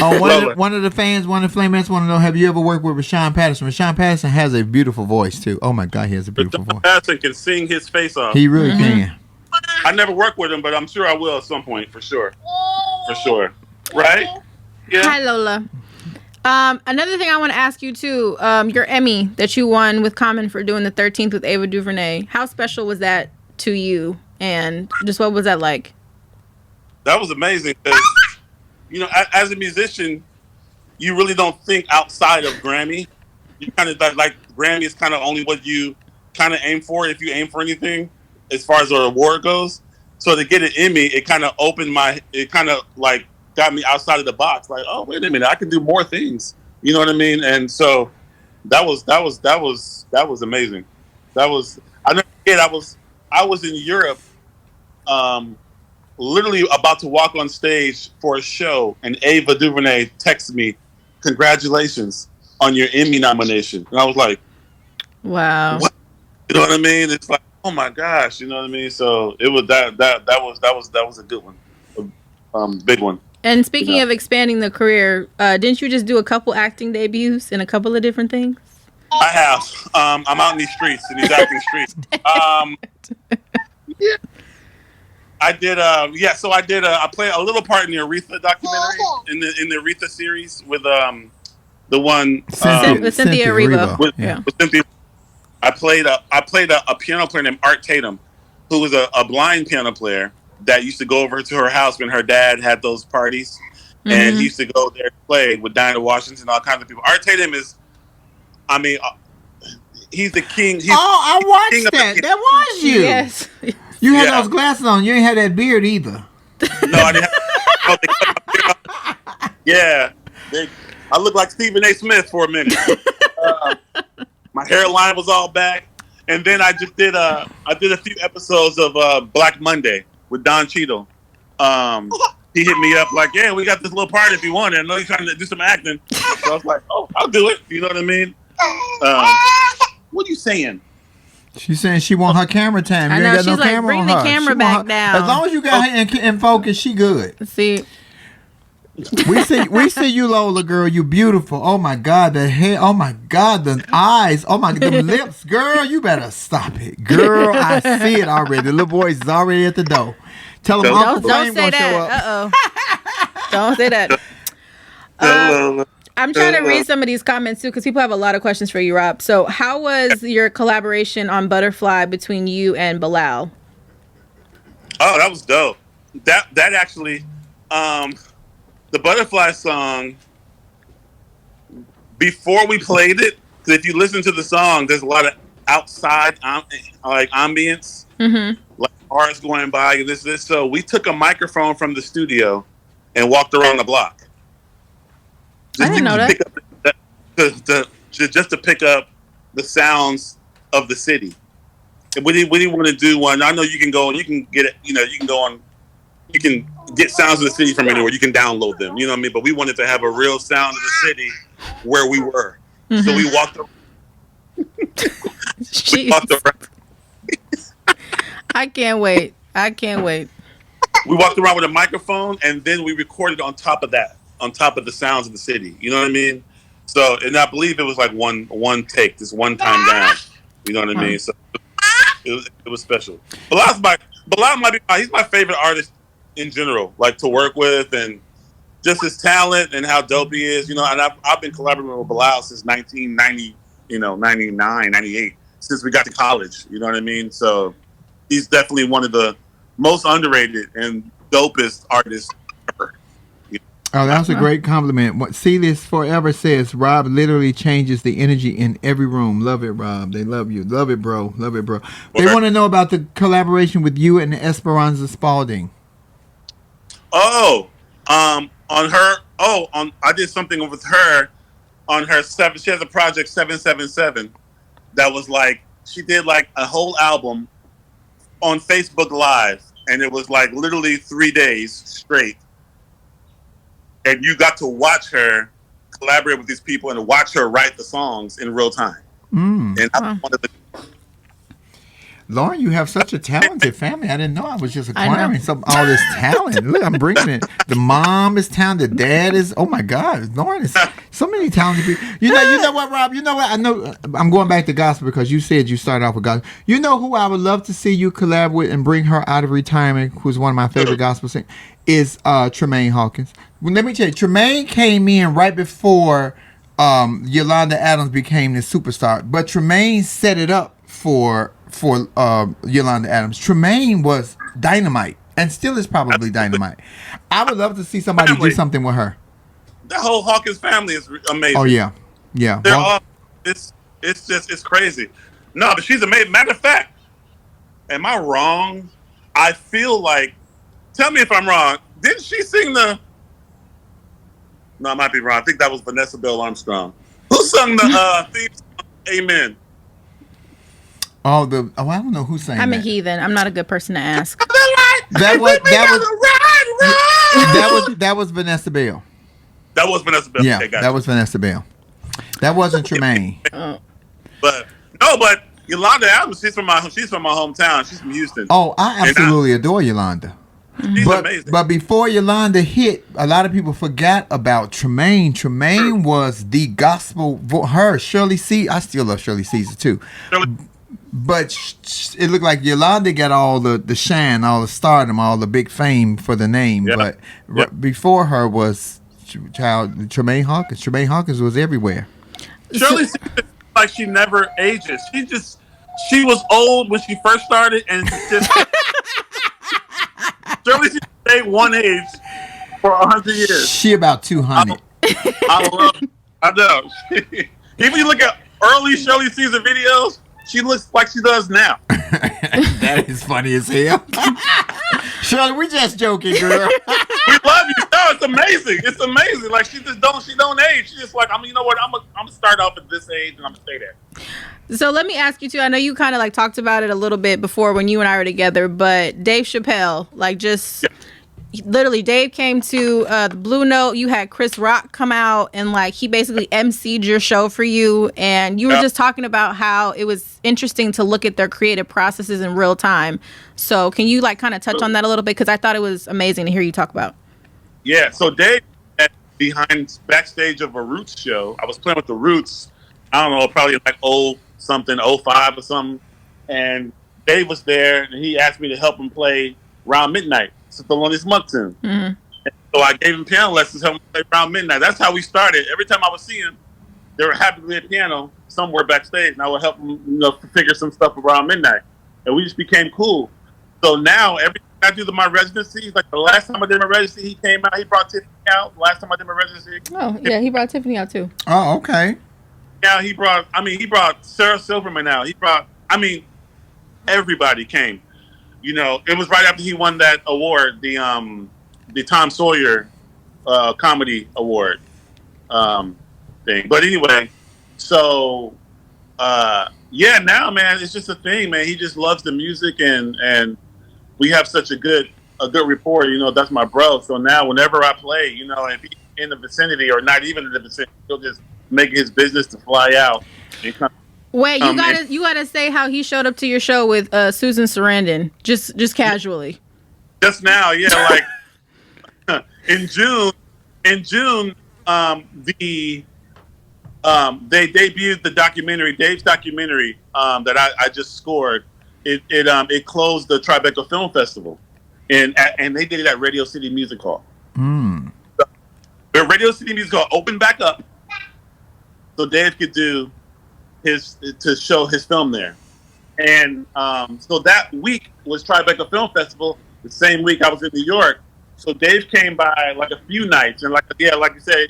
Oh, Lola. one of the fans, one of the Flamettes want to know: have you ever worked with Rashawn Patterson? Rashawn Patterson has a beautiful voice too. Oh my God, he has a beautiful voice. Patterson can sing his face off. He really can. I never worked with him, but I'm sure I will at some point, for sure. For sure. Right? Yeah. Hi, Lola. Another thing I want to ask you too, your Emmy that you won with Common for doing the 13th with Ava DuVernay. How special was that to you? And just what was that like? That was amazing. 'Cause, you know, as a musician, you really don't think outside of Grammy. You kind of like Grammy is kind of only what you kind of aim for if you aim for anything as far as an award goes. So to get an Emmy, it kind of like got me outside of the box. Like, oh, wait a minute, I can do more things. You know what I mean? And so that was amazing. I never forget. I was in Europe, literally about to walk on stage for a show, and Ava DuVernay texted me, "Congratulations on your Emmy nomination." And I was like, Wow. "What?" You know what I mean? It's like, oh my gosh, you know what I mean? So it was that was a good one, big one. And speaking of expanding the career, didn't you just do a couple acting debuts in a couple of different things? I have. I'm out in these streets, in these acting streets. Yeah. I did. So I did. I played a little part in the Aretha documentary, in the Aretha series with the one with Cynthia Erivo. with Cynthia. I played a piano player named Art Tatum, who was a blind piano player that used to go over to her house when her dad had those parties, and he used to go there to play with Dinah Washington and all kinds of people. Art Tatum is, I mean, he's the king. I watched that. That was you. Yes. You had those glasses on. You ain't had that beard either. No, I didn't. Yeah, I looked like Stephen A. Smith for a minute. My hairline was all back, and then I just did a few episodes of Black Monday with Don Cheadle. He hit me up like, "Yeah, we got this little part if you want it. I know you're trying to do some acting." So I was like, "Oh, I'll do it." You know what I mean? What are you saying? She's saying she want her camera time. You I know, ain't got she's no like, camera bring on the her. camera She back want her- down. As long as you got her in focus, she good. See, We see you, Lola, girl. You beautiful. Oh my God, the hair. Oh my God, the eyes. Oh my, the lips, girl. You better stop it, girl. I see it already. The little boy's already at the door. Tell him Uncle don't Flame say gonna show up. that. Don't say that. I'm trying to read some of these comments too, because people have a lot of questions for you, Rob. So, how was your collaboration on Butterfly between you and Bilal? Oh, that was dope. That actually, the Butterfly song. Before we played it, because if you listen to the song, there's a lot of outside like ambience, like cars going by and this. So we took a microphone from the studio and walked around the block. I didn't know that. Just to pick up the sounds of the city. And we didn't want to do one. I know you can go and you can get it. You know, you can go on. You can get sounds of the city from anywhere. You can download them. You know what I mean? But we wanted to have a real sound of the city where we were. So we walked around. I can't wait. We walked around with a microphone, and then we recorded on top of that, on top of the sounds of the city. You know what I mean? So, and I believe it was like one take, just one time down. You know what I mean? So it was special. Bilal might be he's my favorite artist in general, like to work with, and just his talent and how dope he is. You know, and I've been collaborating with Bilal since 1990, 99, 98, since we got to college. You know what I mean? So he's definitely one of the most underrated and dopest artists ever. Oh, that was a great compliment. What See This Forever says, Rob literally changes the energy in every room. Love it, Rob. They love you. Love it, bro. Love it, bro. They want to know about the collaboration with you and Esperanza Spalding. Oh, on her. Oh, on I did something with her on her seven. She has a project 777 that was like she did like a whole album on Facebook Live, and it was like literally 3 days straight, and you got to watch her collaborate with these people and watch her write the songs in real time. And I wanted to. Lauryn, you have such a talented family. I didn't know I was just acquiring all this talent. Look, I'm bringing it. The mom is talented. The dad is. Oh my God, Lauryn is so many talented people. You know what, Rob? You know what? I know. I'm going back to gospel because you said you started off with gospel. You know who I would love to see you collab with and bring her out of retirement? Who's one of my favorite gospel singers? Is Tremaine Hawkins. Well, let me tell you, Tremaine came in right before Yolanda Adams became the superstar, but Tremaine set it up for Yolanda Adams. Tremaine was dynamite and still is probably dynamite. I would love to see somebody do something with her. The whole Hawkins family is amazing. Oh yeah. They're all. It's crazy. No, but she's amazing. Matter of fact, am I wrong? I feel like. Tell me if I'm wrong. Didn't she sing the? No, I might be wrong. I think that was Vanessa Bell Armstrong. Who sung the theme song, Amen? I don't know who sang I'm that. a heathen. I'm not a good person to ask. That was Vanessa Bell. That was Vanessa Bell. Yeah, Okay, that was Vanessa Bell. That wasn't Tremaine. But Yolanda Adams, she's from my hometown. She's from Houston. Oh, I absolutely adore Yolanda. She's amazing. But before Yolanda hit, a lot of people forgot about Tremaine. Tremaine was the gospel. Shirley C. I still love Shirley Caesar too. But it looked like Yolanda got all the shine, all the stardom, all the big fame for the name. Yep. But before her was Tremaine Hawkins. Tremaine Hawkins was everywhere. Shirley Caesar, like she never ages. She was old when she first started, and just Shirley Caesar stayed one age for 100 years. She about 200. I know. Even you look at early Shirley Caesar videos, she looks like she does now. That is funny as hell. Shirley, we just joking, girl. We love you. No, it's amazing. It's amazing. Like she don't age. She's just like, you know what? I'm gonna start off at this age and I'm gonna stay there. So let me ask you too. I know you kind of like talked about it a little bit before when you and I were together, but Dave Chappelle, like literally Dave came to the Blue Note. You had Chris Rock come out and like he basically emceed your show for you, and you were just talking about how it was interesting to look at their creative processes in real time. So can you like kind of touch on that a little bit, because I thought it was amazing to hear you talk about. Yeah, so Dave backstage of a Roots show. I was playing with the Roots. I don't know, probably like 05 or something, and Dave was there and he asked me to help him play Round Midnight. It's a Thelonious Monk tune. Mm-hmm. So I gave him piano lessons, helped him play Round Midnight. That's how we started. Every time I would see him, they were happy to play piano somewhere backstage, and I would help him, figure some stuff around midnight. And we just became cool. So now, every time I do my residencies, like the last time I did my residency, he came out, he brought Tiffany out. The last time I did my residency. Oh, yeah, he brought Tiffany out too. Oh, okay. Yeah, he brought Sarah Silverman out. He brought, everybody came. It was right after he won that award, the Tom Sawyer comedy award thing. But anyway, so now, man, it's just a thing, man. He just loves the music, and we have such a good rapport. That's my bro. So now, whenever I play, if he's in the vicinity or not even in the vicinity, he'll just make it his business to fly out and come. Wait, you gotta say how he showed up to your show with Susan Sarandon, just casually. Just now, yeah, like in June, they debuted the documentary, Dave's documentary, that I just scored. It closed the Tribeca Film Festival, and they did it at Radio City Music Hall. Mm. The Radio City Music Hall opened back up, so Dave could do to show his film there. And so that week was Tribeca Film Festival. The same week I was in New York. So Dave came by like a few nights, and like you said,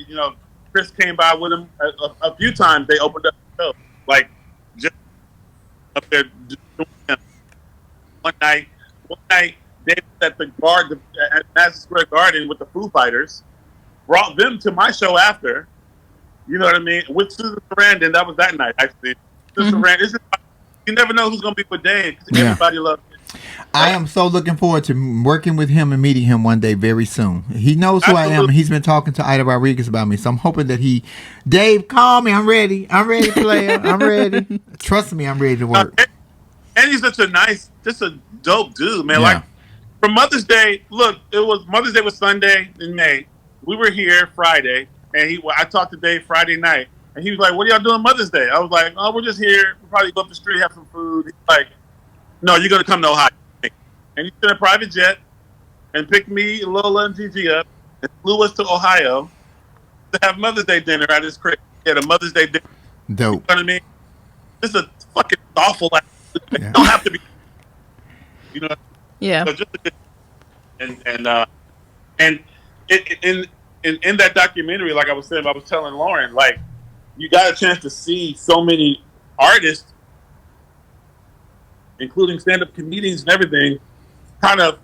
Chris came by with him a few times. They opened up the show, like just up there. One night, Dave was at the Madison Square Garden with the Foo Fighters, brought them to my show after. You know what I mean? With Susan Sarandon, that was that night actually. Susan Sarandon, it's just, you never know who's gonna be with Dave. Everybody loves it. I am so looking forward to working with him and meeting him one day very soon. He knows who I am, and he's been talking to Ida Rodriguez about me. So I'm hoping that Dave, call me. I'm ready. I'm ready, player. I'm ready. Trust me, I'm ready to work. And he's just a dope dude, man. Yeah. Like for Mother's Day, look, Mother's Day was Sunday in May. We were here Friday, and I talked to Dave Friday night, and he was like, "What are y'all doing Mother's Day?" I was like, "Oh, we're just here. We'll probably go up the street, have some food." He's like, "No, you're gonna come to Ohio." And he sent a private jet and picked me, Lola, and Gigi up and flew us to Ohio to have Mother's Day dinner at his crib. He had a Mother's Day dinner. Dope. You know what I mean? This is a fucking awful. It don't have to be. You know. Yeah. So just and in that documentary, like I was saying, I was telling Lauren, like you got a chance to see so many artists, including stand-up comedians and everything, kind of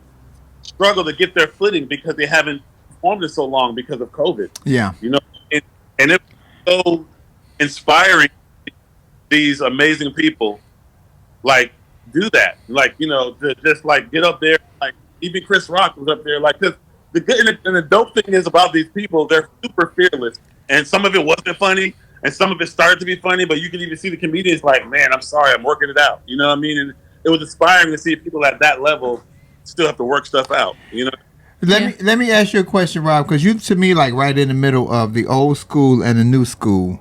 struggle to get their footing because they haven't performed in so long because of COVID. Yeah. You know, and it's so inspiring. These amazing people, like, do that. Like, you know, to just like get up there. Like, even Chris Rock was up there. Like, cause the good and the dope thing is about these people, they're super fearless. And some of it wasn't funny, and some of it started to be funny. But you can even see the comedians like, man, I'm sorry, I'm working it out. You know what I mean? And it was inspiring to see people at that level still have to work stuff out, you know? Let me ask you a question, Rob, because you to me like right in the middle of the old school and the new school.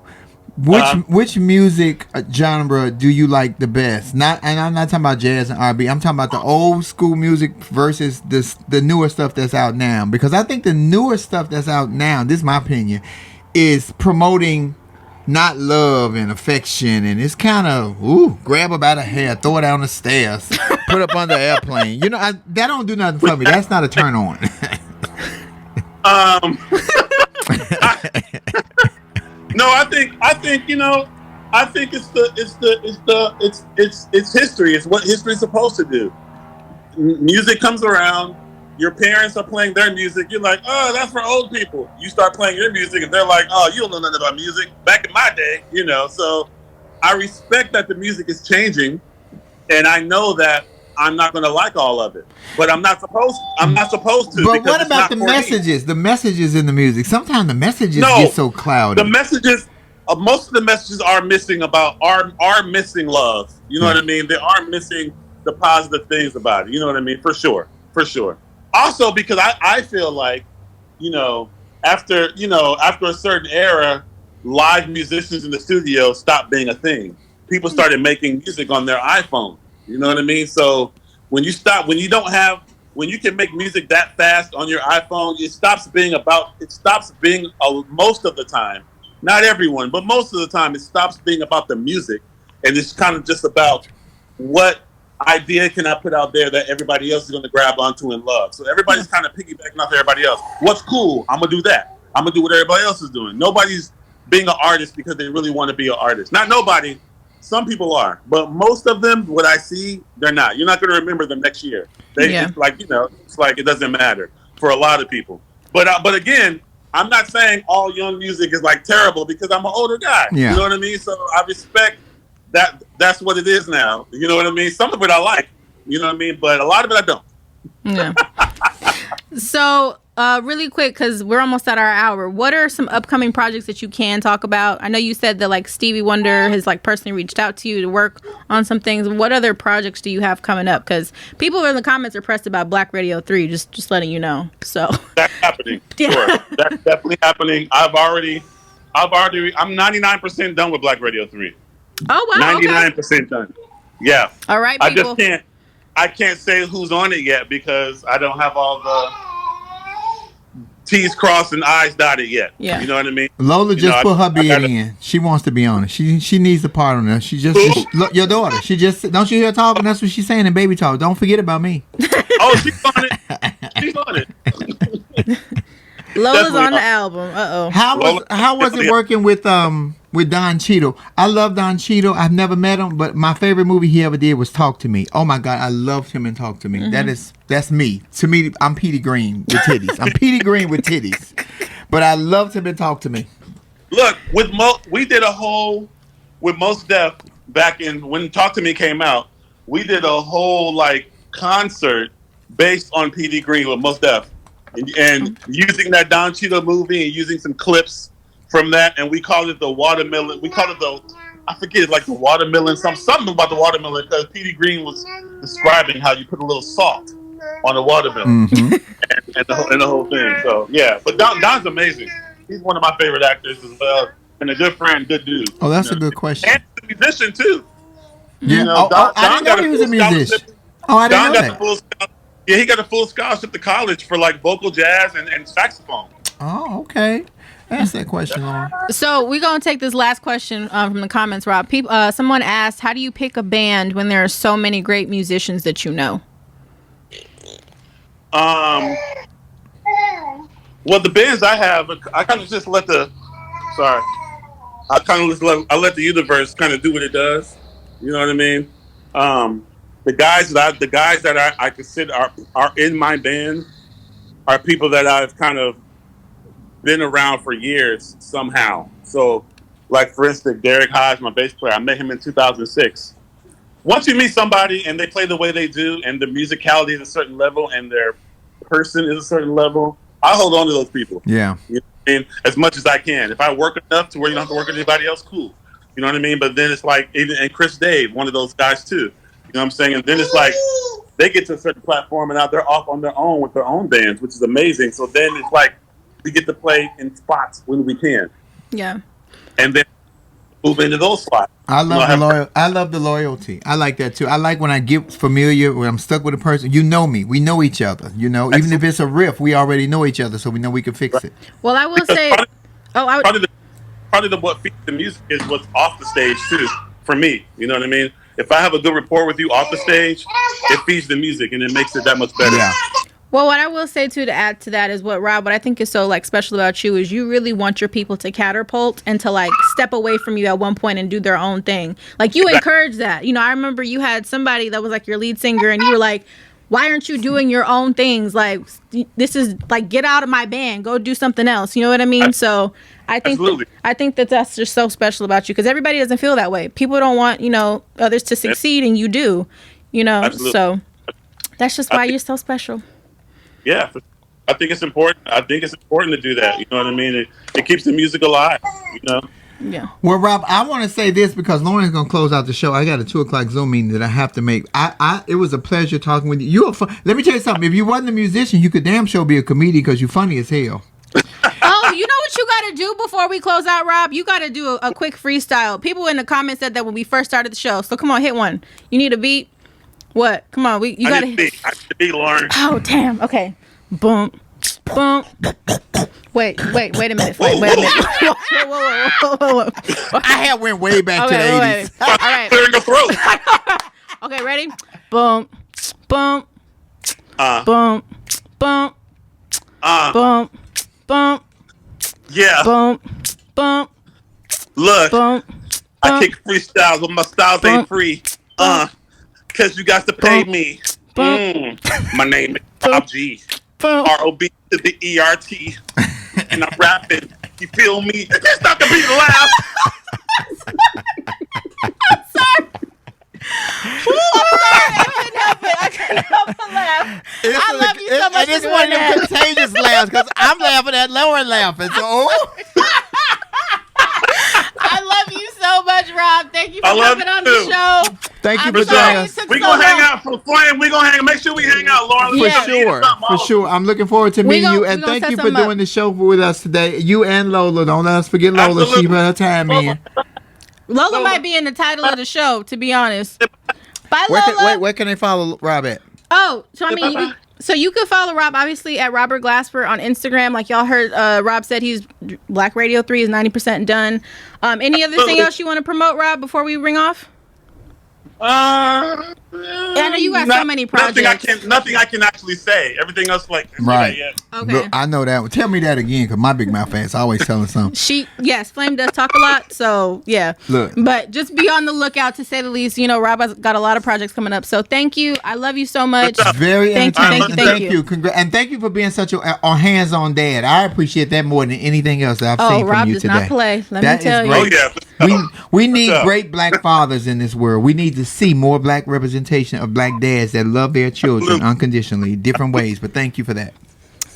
Which music genre do you like the best? And I'm not talking about jazz and R&B. I'm talking about the old school music versus the newer stuff that's out now. Because I think the newer stuff that's out now, this is my opinion, is promoting not love and affection, and it's kind of grab her by the hair, throw her down the stairs, put up on the airplane. You know, that don't do nothing for me. That's not a turn on. No, I think you know, I think it's history. It's what history's supposed to do. Music comes around. Your parents are playing their music. You're like, oh, that's for old people. You start playing your music, and they're like, oh, you don't know nothing about music. Back in my day, you know. So I respect that the music is changing, and I know that I'm not going to like all of it, but I'm not supposed to. But what about the messages? The messages in the music. Sometimes the messages get so cloudy. The messages, most of the messages are missing missing love. You know what I mean? They are missing the positive things about it. You know what I mean? For sure. Also, because I feel like, after a certain era, live musicians in the studio stopped being a thing. People started making music on their iPhone. You know what I mean? So when you can make music that fast on your iPhone, it stops being most of the time, not everyone, but most of the time, it stops being about the music, and it's kind of just about what idea can I put out there that everybody else is going to grab onto and love. So everybody's kind of piggybacking off everybody else. What's cool? I'm going to do that. I'm going to do what everybody else is doing. Nobody's being an artist because they really want to be an artist. Not nobody. Some people are. But most of them, what I see, they're not. You're not going to remember them next year. It's like it doesn't matter for a lot of people. But again, I'm not saying all young music is like terrible because I'm an older guy. Yeah. You know what I mean? So I respect that's what it is now. You know what I mean? Some of it I like, you know what I mean? But a lot of it I don't. Yeah. So, really quick, because we're almost at our hour, what are some upcoming projects that you can talk about? I know you said that like Stevie Wonder has like personally reached out to you to work on some things. What other projects do you have coming up? Because people in the comments are pressed about Black Radio 3, just letting you know. So that's happening. Sure. That's definitely happening. I'm 99% done with Black Radio 3. Oh wow! 99% done. Yeah. All right, people. I can't say who's on it yet because I don't have all the T's crossed and I's dotted yet. Yeah. You know what I mean? Lola just put her bid in. She wants to be on it. She needs a part on it. Your daughter. She just don't you hear her talking? That's what she's saying in baby talk. Don't forget about me. Oh, she's on it. She's on it. Lola's on the album. How was it working with Don Cheadle? I love Don Cheadle. I've never met him, but my favorite movie he ever did was Talk to Me. Oh my God, I loved him in Talk to Me. Mm-hmm. That's me. To me, I'm Petey Green with titties. I'm Petey Green with titties. but I loved him and Talk to Me. Look, we did a whole with Mos Def back in when Talk to Me came out. We did a whole like concert based on PD Green with Mos Def, and using that Don Cheadle movie and using some clips from that, and we called it the watermelon. We called it I forget, like the watermelon, something about the watermelon, because PD Green was describing how you put a little salt on the watermelon and the whole thing. So yeah, but Don's amazing. He's one of my favorite actors as well, and a good friend, good dude. Oh, that's a good question. And a musician too. Yeah, you know, I didn't know he was a musician. Oh, I didn't know that. He got a full scholarship to college for like vocal jazz and saxophone. Oh, okay. Ask that question, Lauren. So we're gonna take this last question from the comments, Rob. Someone asked, "How do you pick a band when there are so many great musicians that you know?" Well, the bands I have, I kind of just let the universe kind of do what it does. You know what I mean? The guys that I consider are in my band are people that I've kind of been around for years somehow. So, like for instance, Derek Hodge, my bass player, I met him in 2006. Once you meet somebody and they play the way they do, and the musicality is a certain level, and their person is a certain level, I hold on to those people. Yeah. You know what I mean? As much as I can. If I work enough to where you don't have to work with anybody else, cool. You know what I mean? But then it's like, and Chris Dave, one of those guys too. You know what I'm saying? And then it's like, they get to a certain platform and now they're off on their own with their own bands, which is amazing. So then it's like, we get to play in spots when we can. Yeah. And then move into those spots. I love the loyalty. I like that too. I like when I get familiar, when I'm stuck with a person. You know me. We know each other. You know, even if it's a riff, we already know each other, so we know we can fix it. Well, I will say, part of what feeds the music is what's off the stage too. For me, you know what I mean. If I have a good rapport with you off the stage, it feeds the music and it makes it that much better. Yeah. Well, what I will say too to add to that is what I think is so like special about you is you really want your people to catapult and to like step away from you at one point and do their own thing. Like you encourage that. You know, I remember you had somebody that was like your lead singer and you were like, why aren't you doing your own things? Like this is like, get out of my band, go do something else. You know what I mean? So I think that's just so special about you because everybody doesn't feel that way. People don't want, you know, others to succeed and you do, you know, so that's just why you're so special. Yeah, I think it's important. I think it's important to do that. You know what I mean? It keeps the music alive, you know? Yeah. Well, Rob, I want to say this because Lauren's going to close out the show. I got a 2:00 Zoom meeting that I have to make. It was a pleasure talking with you. Let me tell you something. If you wasn't a musician, you could damn sure be a comedian because you're funny as hell. Oh, you know what you got to do before we close out, Rob? You got to do a quick freestyle. People in the comments said that when we first started the show. So come on, hit one. You need a beat? What? Come on, you got to. I need to be Lauren. Oh, damn. Okay. Boom. Boom. Wait a minute. Wait a minute. Whoa. I have went way back to the 80s. All right. Clearing your throat. Okay, ready? Boom. Boom. Boom. Boom. Boom. Boom. Yeah. Boom. Boom. Look. Boom. I kick freestyles, but my styles ain't free. Cause you got to pay me. My name is Bob G. R-O-B to the E-R-T. And I'm rapping. You feel me? It's not the beat laugh. I'm sorry. I couldn't help but laugh. I love you so much. And it's one of them contagious laughs because I'm laughing at Lauren laughing. So, I love you so much, Rob. Thank you for coming on the show. Thank you for joining us. We're going to hang out for fun. We're going to hang. Make sure we hang out, Lauren. For sure. I'm looking forward to meeting you. And thank you for doing the show with us today. You and Lola. Don't let us forget Lola. Absolutely. She put her time in. Lola might be in the title of the show, to be honest. Bye, Lola. Where can they follow Rob at? Oh, so I mean, you could follow Rob, obviously, at Robert Glasper on Instagram. Like y'all heard, Rob said he's Black Radio 3 is 90% done. Any other thing else you want to promote, Rob, before we ring off? I know you got so many projects. Nothing I can actually say. Everything else, like, Right. Yeah. Okay. Look, I know that one. Tell me that again, because my big mouth ass always telling something. Yes, Flame does talk a lot, so yeah. Look. But just be on the lookout, to say the least. You know, Rob has got a lot of projects coming up. So thank you. I love you so much. Very Thank you, entertaining. thank you. And thank you for being such a hands-on dad. I appreciate that more than anything else that I've seen Rob from you does today. not play. Let That me tell is you. great. Oh yeah. We need great black fathers in this world. We need to see more black representation of black dads that love their children unconditionally, different ways. But thank you for that.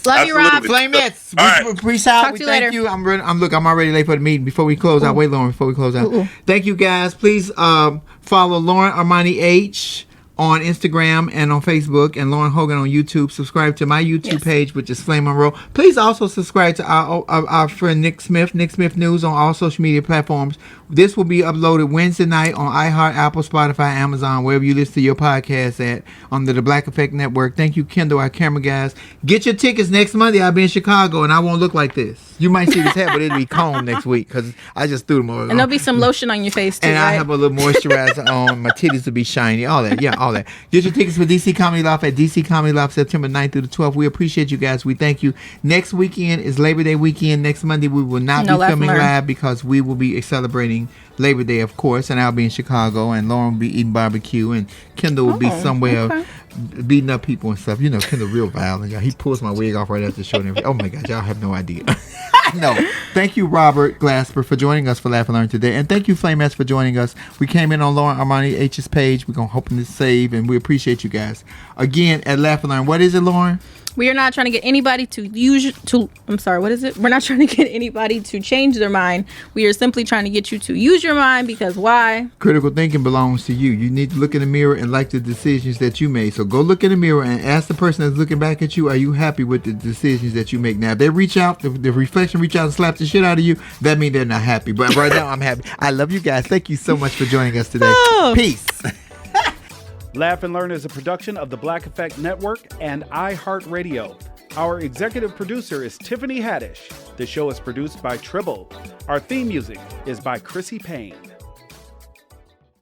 Love you, Rob. Absolutely. Flamettes, All right. Freestyle. Talk We to you thank later. you. I'm already late for the meeting. Before we close out, wait, Lauren. Before we close out, thank you guys. Please follow Lauren Armani H on Instagram and on Facebook, and Lauren Hogan on YouTube. Subscribe to my YouTube page, which is Flame Monroe. Please also subscribe to our friend Nick Smith News on all social media platforms. This will be uploaded Wednesday night on iHeart, Apple, Spotify, Amazon, wherever you listen to your podcast at, under the Black Effect Network. Thank you, Kendall, our camera guys. Get your tickets next Monday. I'll be in Chicago, and I won't look like this. You might see this hair, but it'll be combed next week, because I just threw them over. And there'll be some lotion on your face too, And right? I have a little moisturizer on. My titties will be shiny. All that. Yeah, all that. Get your tickets for DC Comedy Loft at DC Comedy Loft September 9th through the 12th. We appreciate you guys. We thank you. Next weekend is Labor Day weekend. Next Monday we will not be filming live, because we will be celebrating Labor Day, of course. And I'll be in Chicago. And Lauren will be eating barbecue. And Kendall will be somewhere beating up people and stuff. You know, Kendall real violent. He pulls my wig off right after the show. And everything. Oh my God, y'all have no idea. No. Thank you, Robert Glasper, for joining us for Laugh and Learn today. And thank you, Flamettes, for joining us. We came in on Lauren Armani H's page. We're going to hope to save, and we appreciate you guys. Again, at Laugh and Learn, what is it, Lauren? We are not trying to get anybody what is it? We're not trying to get anybody to change their mind. We are simply trying to get you to use your mind, because why? Critical thinking belongs to you. You need to look in the mirror and like the decisions that you made. So go look in the mirror and ask the person that's looking back at you, are you happy with the decisions that you make? Now, if they reach out, the reflection reach out and slap the shit out of you, that means they're not happy. But right now, I'm happy. I love you guys. Thank you so much for joining us today. Peace. Laugh and Learn is a production of the Black Effect Network and iHeartRadio. Our executive producer is Tiffany Haddish. The show is produced by Tribble. Our theme music is by Chrissy Payne.